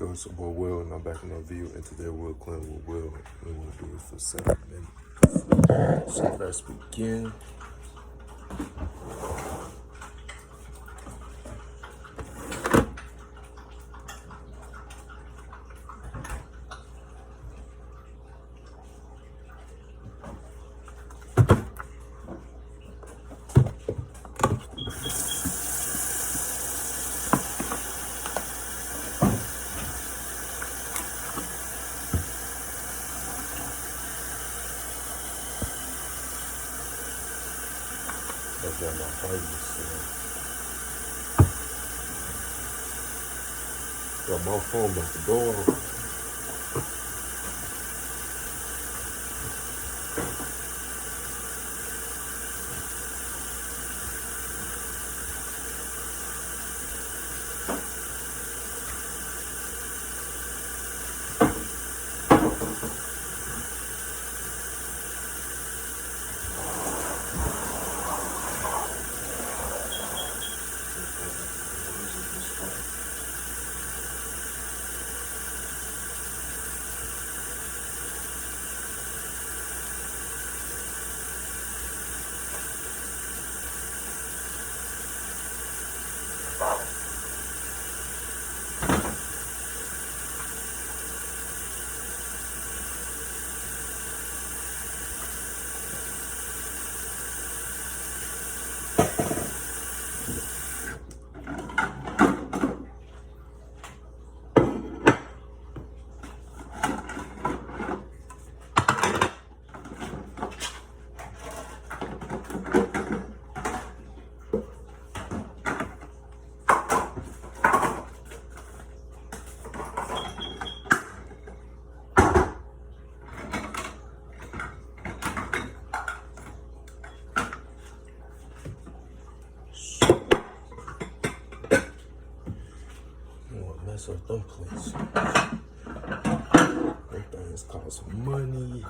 Yo, it's your boy Will, and I'm back in another video, and today we're playing with Will. We're gonna do it for 7 minutes. So let's begin. I got my brightness got my phone about to go off. Mess up them plates. Them things cost money.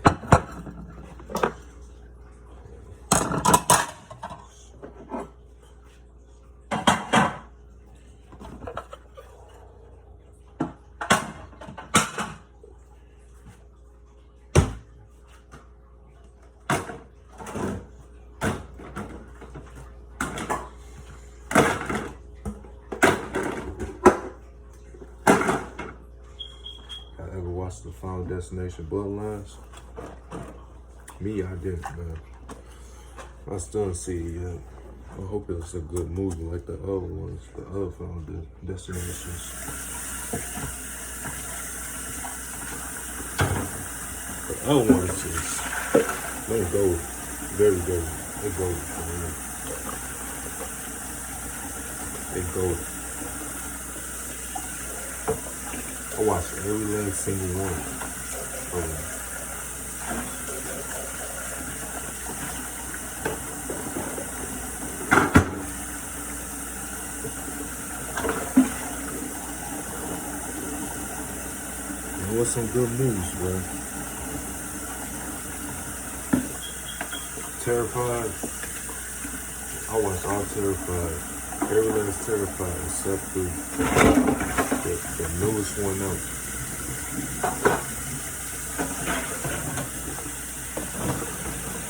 The Final Destination Bloodlines. Me, I didn't, man. I still didn't see it yet. I hope it's a good movie like the other ones, the other Final Destinations. The other ones just, they go very good. They go, man. They go. I watched every last single one. It was some good movies, bro. Terrified. I watched all Terrified. Every last Terrified except the newest one out.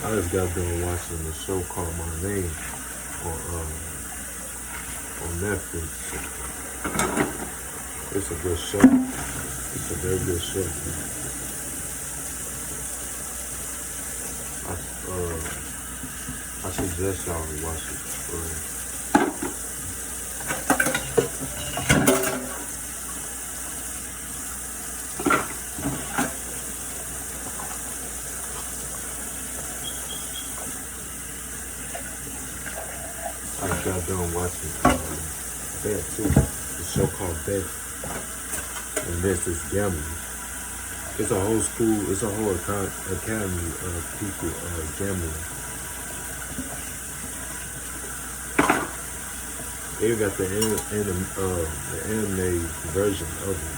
I just got done watching the show called My Name on Netflix. It's a good show. It's a very good show, man. I suggest y'all to watch it. I got done watching Beth too, the show called Beth, and this is gambling. It's a whole school, it's a whole academy of people gambling. They got the anime version of it.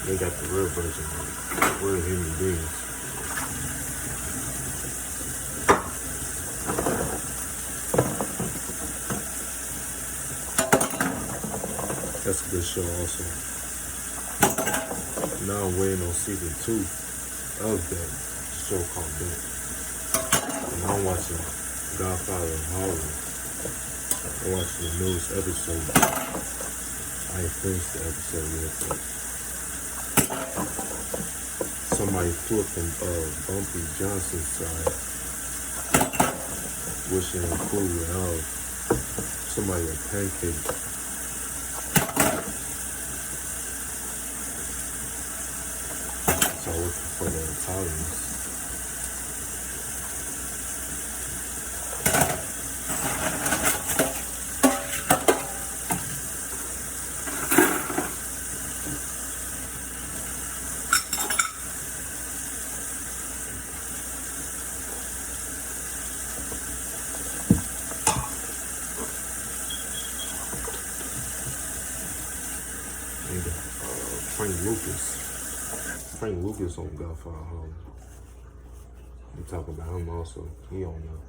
They got the real version of it, real human beings. That's a good show also. Now I'm waiting on season 2 of that show called That. And I'm watching Godfather Harlem. I'm watching the newest episode. I ain't finished the episode yet, but somebody flipped from Bumpy Johnson's side, wishing him food and somebody a pancake. So I looking for the Italians. Frank Lucas on Godfather Harlem. We talk about him also. He on there.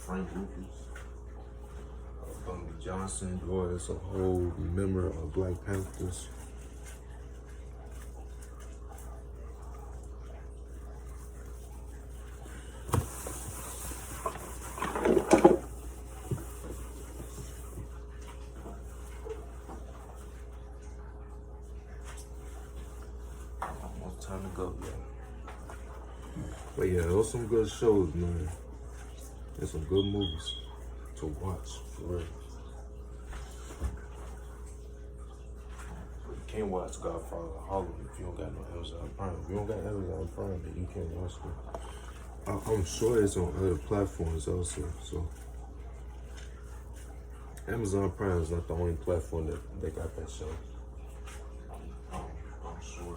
Frank Lucas. Bumpy Johnson. Boy, it's a whole member of Black Panthers. Time to go, yeah. But yeah, those some good shows, man. There's some good movies to watch, for real. You can't watch Godfather Harlem if you don't got no Amazon Prime. If you don't got Amazon Prime, then you can't watch it. I'm sure it's on other platforms also, so. Amazon Prime is not the only platform that they got that show. I'm sure.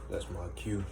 That's my cue.